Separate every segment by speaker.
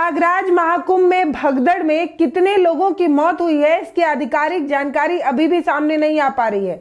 Speaker 1: प्रयागराज महाकुंभ में भगदड़ में कितने लोगों की मौत हुई है, इसकी आधिकारिक जानकारी अभी भी सामने नहीं आ पा रही है।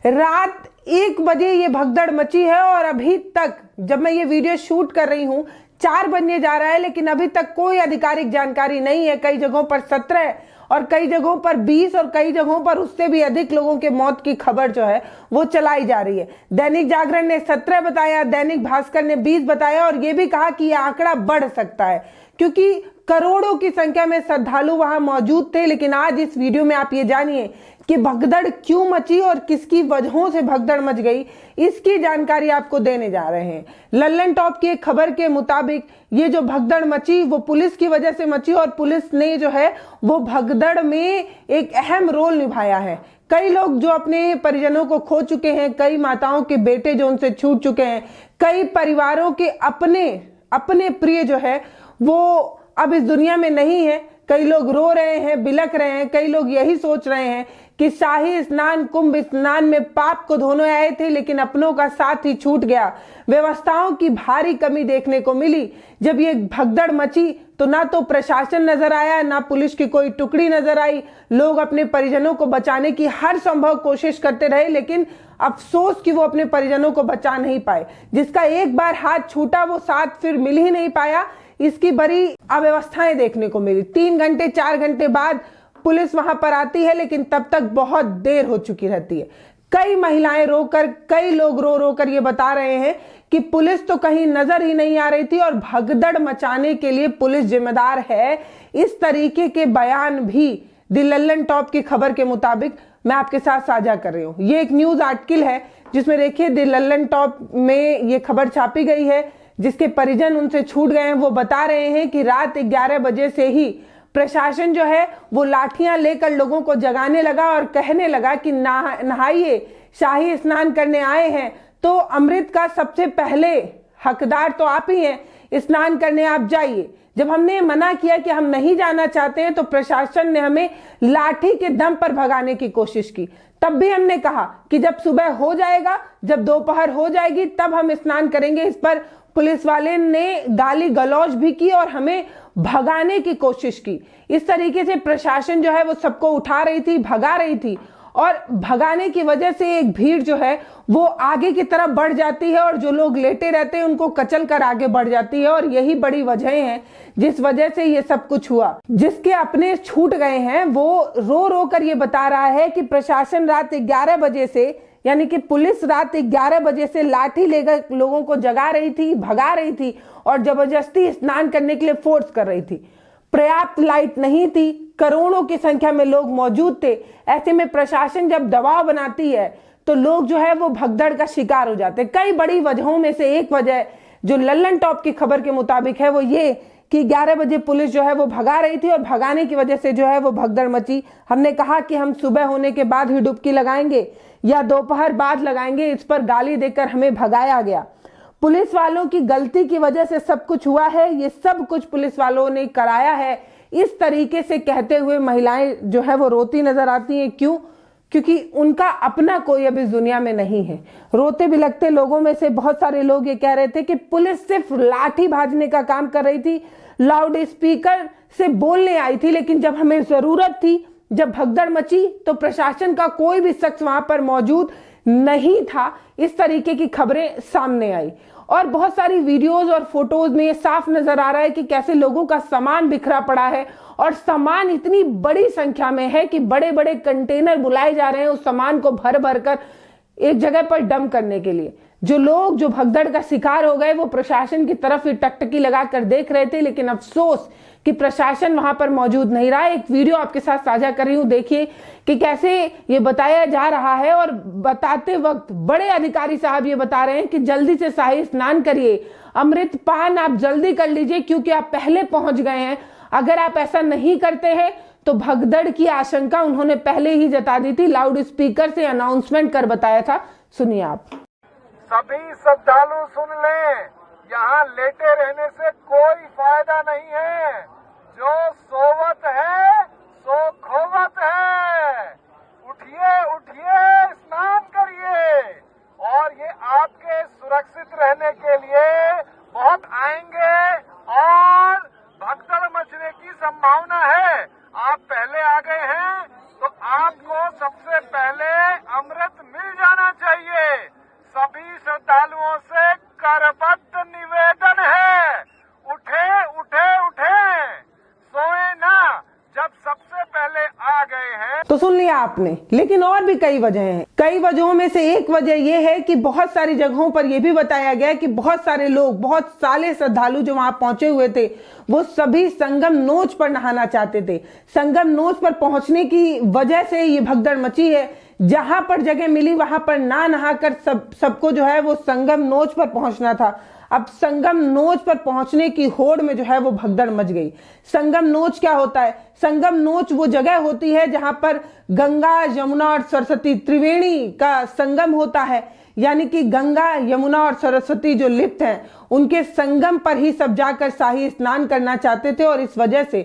Speaker 1: रात 1 बजे ये भगदड़ मची है और अभी तक जब मैं ये वीडियो शूट कर रही हूं 4 बजने जा रहा है, लेकिन अभी तक कोई आधिकारिक जानकारी नहीं है। कई जगहों पर 17 और कई जगहों पर 20 और कई जगहों पर उससे भी अधिक लोगों के मौत की खबर जो है वो चलाई जा रही है। दैनिक जागरण ने 17 बताया, दैनिक भास्कर ने 20 बताया और ये भी कहा कि यह आंकड़ा बढ़ सकता है क्योंकि करोड़ों की संख्या में श्रद्धालु वहां मौजूद थे। लेकिन आज इस वीडियो में आप ये जानिए कि भगदड़ क्यों मची और किसकी वजहों से भगदड़ मच गई, इसकी जानकारी आपको देने जा रहे हैं। लल्लन टॉप की एक खबर के मुताबिक ये जो भगदड़ मची वो पुलिस की वजह से मची और पुलिस ने जो है वो भगदड़ में एक अहम रोल निभाया है। कई लोग जो अपने परिजनों को खो चुके हैं, कई माताओं के बेटे जो उनसे छूट चुके हैं, कई परिवारों के अपने प्रिय जो है वो अब इस दुनिया में नहीं है। कई लोग रो रहे हैं, बिलख रहे हैं। कई लोग यही सोच रहे हैं कि शाही स्नान, कुंभ स्नान में पाप को धोने आए थे लेकिन अपनों का साथ ही छूट गया। व्यवस्थाओं की भारी कमी देखने को मिली। जब ये भगदड़ मची तो ना तो प्रशासन नजर आया, ना पुलिस की कोई टुकड़ी नजर आई। लोग अपने परिजनों को बचाने की हर संभव कोशिश करते रहे, लेकिन अफसोस कि वो अपने परिजनों को बचा नहीं पाए। जिसका एक बार हाथ छूटा वो साथ फिर मिल ही नहीं पाया। इसकी बड़ी अव्यवस्थाएं देखने को मिली। 3 घंटे 4 घंटे बाद पुलिस वहां पर आती है, लेकिन तब तक बहुत देर हो चुकी रहती है। कई महिलाएं रोकर, कई लोग रो रो कर ये बता रहे हैं कि पुलिस तो कहीं नजर ही नहीं आ रही थी और भगदड़ मचाने के लिए पुलिस जिम्मेदार है। इस तरीके के बयान भी द लल्लन टॉप की खबर के मुताबिक मैं आपके साथ साझा कर रही हूं। ये एक न्यूज आर्टिकल है जिसमें देखिए द लल्लन टॉप में ये खबर छापी गई है। जिसके परिजन उनसे छूट गए हैं वो बता रहे हैं कि रात 11 बजे से ही प्रशासन जो है वो लाठियां लेकर लोगों को जगाने लगा और कहने लगा कि नहाइए, शाही स्नान करने आए हैं तो अमृत का सबसे पहले हकदार तो आप ही हैं, स्नान करने आप जाइए। जब हमने मना किया कि हम नहीं जाना चाहते हैं तो प्रशासन ने हमें लाठी के दम पर भगाने की कोशिश की। तब भी हमने कहा कि जब सुबह हो जाएगा, जब दोपहर हो जाएगी तब हम स्नान करेंगे। इस पर पुलिस वाले ने गाली गलौज भी की और हमें भगाने की कोशिश की। इस तरीके से प्रशासन जो है वो सबको उठा रही थी, भगा रही थी और भगाने की वजह से एक भीड़ जो है वो आगे की तरफ बढ़ जाती है और जो लोग लेटे रहते हैं उनको कचल कर आगे बढ़ जाती है। और यही बड़ी वजह है जिस वजह से ये सब कुछ हुआ। जिसके अपने छूट गए हैं वो रो रो कर ये बता रहा है कि प्रशासन रात 11 बजे से, यानी कि पुलिस रात 11 बजे से लाठी लेकर लोगों को जगा रही थी, भगा रही थी और जबरदस्ती स्नान करने के लिए फोर्स कर रही थी। पर्याप्त लाइट नहीं थी, करोड़ों की संख्या में लोग मौजूद थे। ऐसे में प्रशासन जब दबाव बनाती है तो लोग जो है वो भगदड़ का शिकार हो जाते हैं। कई बड़ी वजहों में से एक वजह जो लल्लन टॉप की खबर के मुताबिक है वो ये कि 11 बजे पुलिस जो है वो भगा रही थी और भगाने की वजह से जो है वो भगदड़ मची। हमने कहा कि हम सुबह होने के बाद ही डुबकी लगाएंगे या दोपहर बाद लगाएंगे, इस पर गाली देकर हमें भगाया गया। पुलिस वालों की गलती की वजह से सब कुछ हुआ है, ये सब कुछ पुलिस वालों ने कराया है। इस तरीके से कहते हुए महिलाएं जो है वो रोती नजर आती हैं। क्यों? क्योंकि उनका अपना कोई अब इस दुनिया में नहीं है। रोते बिलखते लोगों में से बहुत सारे लोग ये कह रहे थे कि पुलिस सिर्फ लाठी भाजने का काम कर रही थी, लाउड स्पीकर से बोलने आई थी, लेकिन जब हमें जरूरत थी, जब भगदड़ मची तो प्रशासन का कोई भी शख्स वहां पर मौजूद नहीं था। इस तरीके की खबरें सामने आई और बहुत सारी वीडियोस और फोटोज में ये साफ नजर आ रहा है कि कैसे लोगों का सामान बिखरा पड़ा है और सामान इतनी बड़ी संख्या में है कि बड़े बड़े कंटेनर बुलाए जा रहे हैं उस सामान को भर भर कर एक जगह पर डंप करने के लिए। जो लोग जो भगदड़ का शिकार हो गए वो प्रशासन की तरफ ही टकटकी लगाकर देख रहे थे, लेकिन अफसोस कि प्रशासन वहां पर मौजूद नहीं रहा। एक वीडियो आपके साथ साझा कर रही हूं, देखिए कि कैसे ये बताया जा रहा है और बताते वक्त बड़े अधिकारी साहब ये बता रहे हैं कि जल्दी से शाही स्नान करिए, अमृत पान आप जल्दी कर लीजिए क्योंकि आप पहले पहुंच गए हैं। अगर आप ऐसा नहीं करते हैं तो भगदड़ की आशंका उन्होंने पहले ही जता दी थी, लाउड स्पीकर से अनाउंसमेंट कर बताया था। सुनिए आप।
Speaker 2: सभी श्रद्धालु सुन लें, यहाँ लेटे रहने से कोई फायदा नहीं है। जो सोवत है सो खोवत है। उठिए उठिए, स्नान करिए और ये आपके सुरक्षित रहने के लिए बहुत आएंगे और भगदड़ संभावना है। आप पहले आ गए हैं तो आपको सबसे पहले अमृत मिल जाना चाहिए। सभी श्रद्धालुओं से करबद्ध निवेदन है, उठे उठे उठे, सोए ना, जब सबसे पहले आ गए हैं।
Speaker 1: तो सुन लिया आपने, लेकिन और भी कई वजह हैं। कई वजहों में से एक वजह यह है कि बहुत सारी जगहों पर यह भी बताया गया कि बहुत सारे लोग, बहुत सारे श्रद्धालु जो वहां पहुंचे हुए थे, वो सभी संगम नोच पर नहाना चाहते थे। संगम नोच पर पहुंचने की वजह से ये भगदड़ मची है। जहां पर जगह मिली वहां पर ना नहाकर सबको जो है वो संगम नोच पर पहुंचना था। अब संगम नोच पर पहुंचने की होड़ में जो है वो भगदड़ मच गई। संगम नोच क्या होता है? संगम नोच वो जगह होती है जहां पर गंगा, यमुना और सरस्वती त्रिवेणी का संगम होता है। यानी कि गंगा, यमुना और सरस्वती जो लिप्त हैं, उनके संगम पर ही सब जाकर शाही स्नान करना चाहते थे और इस वजह से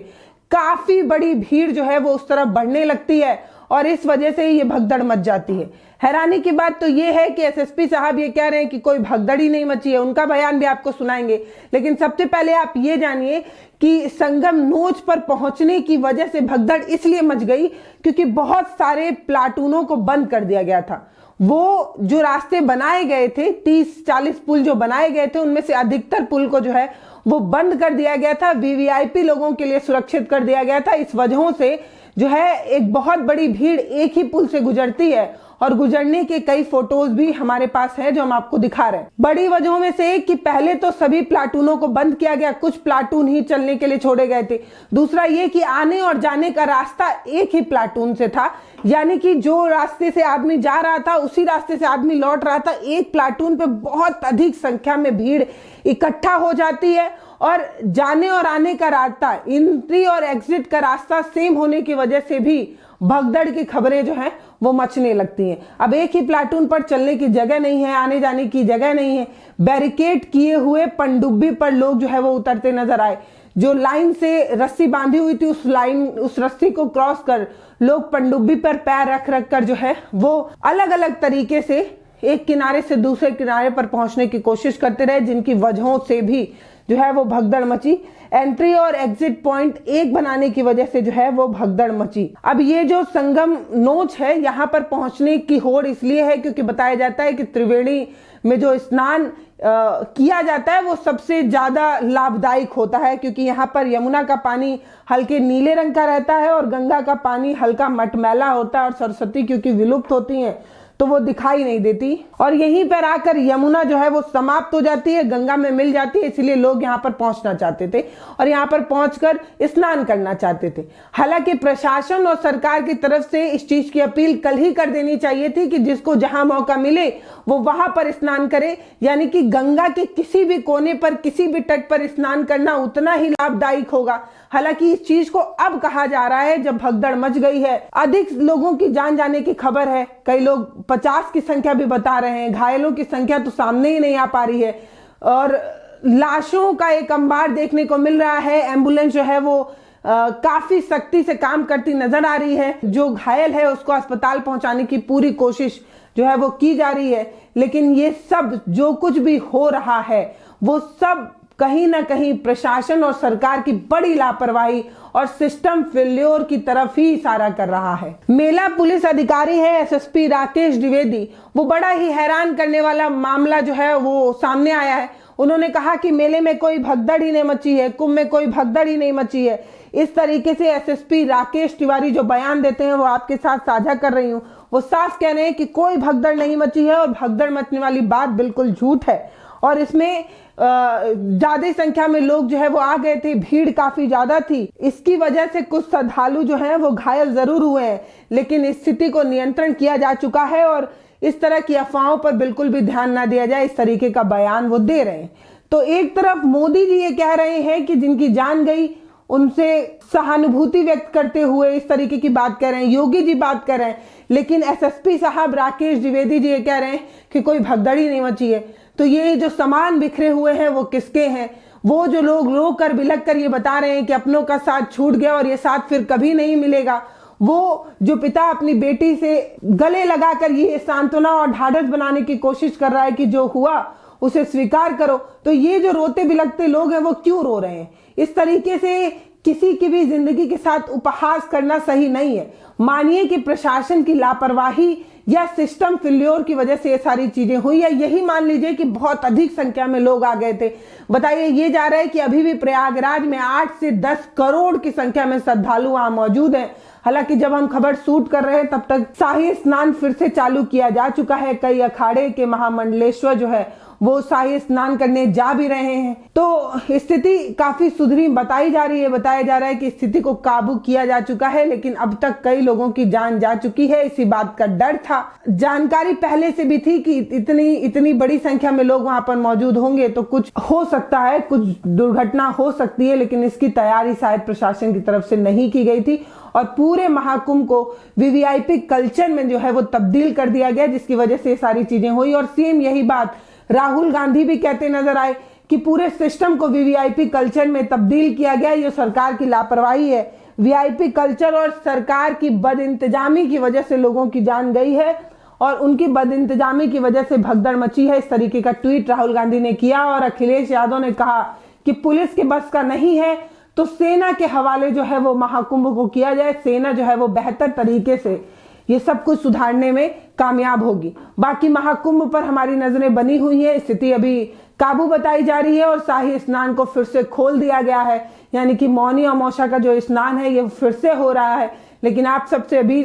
Speaker 1: काफी बड़ी भीड़ जो है वो उस तरफ बढ़ने लगती है और इस वजह से ये भगदड़ मच जाती है। हैरानी की बात तो ये है कि एसएसपी साहब ये कह रहे हैं कि कोई भगदड़ ही नहीं मची है। उनका बयान भी आपको सुनाएंगे, लेकिन सबसे पहले आप ये जानिए कि संगम नोच पर पहुंचने की वजह से भगदड़ इसलिए मच गई क्योंकि बहुत सारे प्लाटूनों को बंद कर दिया गया था। वो जो रास्ते बनाए गए थे, 30-40 पुल जो बनाए गए थे, उनमें से अधिकतर पुल को जो है वो बंद कर दिया गया था, वीवीआईपी लोगों के लिए सुरक्षित कर दिया गया था। इस वजहों से जो है एक बहुत बड़ी भीड़ एक ही पुल से गुजरती है और गुजरने के कई फोटोज भी हमारे पास है जो हम आपको दिखा रहे हैं। बड़ी वजहों में से एक कि पहले तो सभी प्लाटूनों को बंद किया गया, कुछ प्लाटून ही चलने के लिए छोड़े गए थे। दूसरा ये कि आने और जाने का रास्ता एक ही प्लाटून से था, यानी कि जो रास्ते से आदमी जा रहा था उसी रास्ते से आदमी लौट रहा था। एक प्लाटून पे बहुत अधिक संख्या में भीड़ इकट्ठा हो जाती है और जाने और आने का रास्ता, एंट्री और एग्जिट का रास्ता सेम होने की वजह से भी भगदड़ की खबरें जो हैं वो मचने लगती हैं। अब एक ही प्लाटून पर चलने की जगह नहीं है, आने जाने की जगह नहीं है। बैरिकेड किए हुए पनडुब्बी पर लोग जो है वो उतरते नजर आए। जो लाइन से रस्सी बांधी हुई थी उस रस्सी को क्रॉस कर लोग पनडुब्बी पर पैर रख रख कर जो है वो अलग अलग तरीके से एक किनारे से दूसरे किनारे पर पहुंचने की कोशिश करते रहे, जिनकी वजहों से भी जो है वो भगदड़ मची। एंट्री और एग्जिट पॉइंट एक बनाने की वजह से जो है वो भगदड़ मची। अब ये जो संगम नोच है, यहाँ पर पहुंचने की होड़ इसलिए है क्योंकि बताया जाता है कि त्रिवेणी में जो स्नान किया जाता है वो सबसे ज्यादा लाभदायक होता है, क्योंकि यहाँ पर यमुना का पानी हल्के नीले रंग का रहता है और गंगा का पानी हल्का मटमैला होता है और सरस्वती क्योंकि विलुप्त होती है तो वो दिखाई नहीं देती और यहीं पर आकर यमुना जो है वो समाप्त हो जाती है, गंगा में मिल जाती है। इसलिए लोग यहाँ पर पहुंचना चाहते थे और यहाँ पर पहुंचकर स्नान करना चाहते थे। हालांकि प्रशासन और सरकार की तरफ से इस चीज की अपील कल ही कर देनी चाहिए थी कि जिसको जहां मौका मिले वो वहां पर स्नान करे, यानी कि गंगा के किसी भी कोने पर, किसी भी तट पर स्नान करना उतना ही लाभदायक होगा। हालांकि इस चीज को अब कहा जा रहा है जब भगदड़ मच गई है, अधिक लोगों की जान जाने की खबर है। कई लोग 50 की संख्या भी बता रहे हैं, घायलों की संख्या तो सामने ही नहीं आ पा रही है और लाशों का एक अंबार देखने को मिल रहा है। एम्बुलेंस जो है वो काफी सख्ती से काम करती नजर आ रही है। जो घायल है उसको अस्पताल पहुंचाने की पूरी कोशिश जो है वो की जा रही है, लेकिन ये सब जो कुछ भी हो रहा है वो सब कहीं ना कहीं प्रशासन और सरकार की बड़ी लापरवाही और सिस्टम फेल्योर की तरफ ही इशारा कर रहा है। मेला पुलिस अधिकारी है एसएसपी राकेश द्विवेदी, वो बड़ा ही हैरान करने वाला मामला जो है वो सामने आया है। उन्होंने कहा कि मेले में कोई भगदड़ ही नहीं मची है, कुंभ में कोई भगदड़ ही नहीं मची है। इस तरीके से एसएसपी राकेश तिवारी जो बयान देते हैं वो आपके साथ साझा कर रही हूँ। वो साफ कह रहे हैं कि कोई भगदड़ नहीं मची है और भगदड़ मचने वाली बात बिल्कुल झूठ है और इसमें ज्यादा संख्या में लोग जो है वो आ गए थे, भीड़ काफी ज्यादा थी। इसकी वजह से कुछ श्रद्धालु जो हैं वो घायल जरूर हुए हैं, लेकिन स्थिति को नियंत्रण किया जा चुका है और इस तरह की अफवाहों पर बिल्कुल भी ध्यान ना दिया जाए, इस तरीके का बयान वो दे रहे हैं। तो एक तरफ मोदी जी ये कह रहे हैं कि जिनकी जान गई उनसे सहानुभूति व्यक्त करते हुए इस तरीके की बात कर रहे हैं, योगी जी बात कर रहे हैं, लेकिन एसएसपी साहब राकेश द्विवेदी जी ये कह रहे हैं कि कोई भगदड़ ही नहीं मची है। तो ये जो सामान बिखरे हुए हैं वो किसके हैं? वो जो लोग रो कर बिलख कर ये बता रहे हैं कि अपनों का साथ छूट गया और ये साथ फिर कभी नहीं मिलेगा, वो जो पिता अपनी बेटी से गले लगाकर ये सांत्वना और ढाढ़स बनाने की कोशिश कर रहा है कि जो हुआ उसे स्वीकार करो, तो ये जो रोते बिलखते लोग हैं वो क्यों रो रहे हैं? इस तरीके से किसी की भी जिंदगी के साथ उपहास करना सही नहीं है। मानिए कि प्रशासन की लापरवाही या सिस्टम फेल्योर की वजह से ये सारी चीजें हुई है। यही मान लीजिए कि बहुत अधिक संख्या में लोग आ गए थे। बताइए, ये जा रहा है कि अभी भी प्रयागराज में 8 से 10 करोड़ की संख्या में श्रद्धालु वहां मौजूद हैं। हालांकि जब हम खबर शूट कर रहे हैं तब तक शाही स्नान फिर से चालू किया जा चुका है। कई अखाड़े के महामंडलेश्वर जो है वो शाही स्नान करने जा भी रहे हैं। तो स्थिति काफी सुधरी बताई जा रही है। बताया जा रहा है कि स्थिति को काबू किया जा चुका है, लेकिन अब तक कई लोगों की जान जा चुकी है। इसी बात का डर था। जानकारी पहले से भी थी कि इतनी बड़ी संख्या में लोग वहां पर मौजूद होंगे तो कुछ हो सकता है, कुछ दुर्घटना हो सकती है, लेकिन इसकी तैयारी शायद प्रशासन की तरफ से नहीं की गई थी और पूरे महाकुंभ को वीवीआईपी कल्चर में जो है वो तब्दील कर दिया गया, जिसकी वजह से ये सारी चीजें हुई। और सेम यही बात राहुल गांधी भी कहते नजर आए कि पूरे सिस्टम को वीवीआईपी कल्चर में तब्दील किया गया। ये सरकार की लापरवाही है। वीआईपी कल्चर और सरकार की बदइंतजामी की वजह से लोगों की जान गई है और उनकी बदइंतजामी की वजह से भगदड़ मची है। इस तरीके का ट्वीट राहुल गांधी ने किया और अखिलेश यादव ने कहा कि पुलिस के बस का नहीं है तो सेना के हवाले जो है वो महाकुंभ को किया जाए। सेना जो है वो बेहतर तरीके से ये सब कुछ सुधारने में कामयाब होगी। बाकी महाकुंभ पर हमारी नजरें बनी हुई है। स्थिति अभी काबू बताई जा रही है और शाही स्नान को फिर से खोल दिया गया है, यानी कि मौनी अमावस्या का जो स्नान है ये फिर से हो रहा है। लेकिन आप सबसे अभी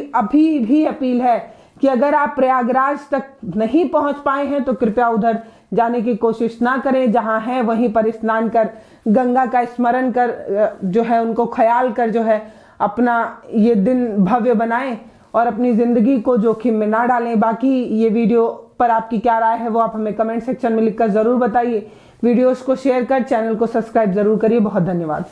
Speaker 1: भी अपील है कि अगर आप प्रयागराज तक नहीं पहुंच पाए हैं तो कृपया उधर जाने की कोशिश ना करें। जहां है वहीं पर स्नान कर, गंगा का स्मरण कर, जो है उनको ख्याल कर जो है अपना ये दिन भव्य बनाएं और अपनी जिंदगी को जोखिम में ना डालें। बाकी ये वीडियो पर आपकी क्या राय है वो आप हमें कमेंट सेक्शन में लिखकर जरूर बताइए। वीडियोस को शेयर कर चैनल को सब्सक्राइब जरूर करिए। बहुत धन्यवाद।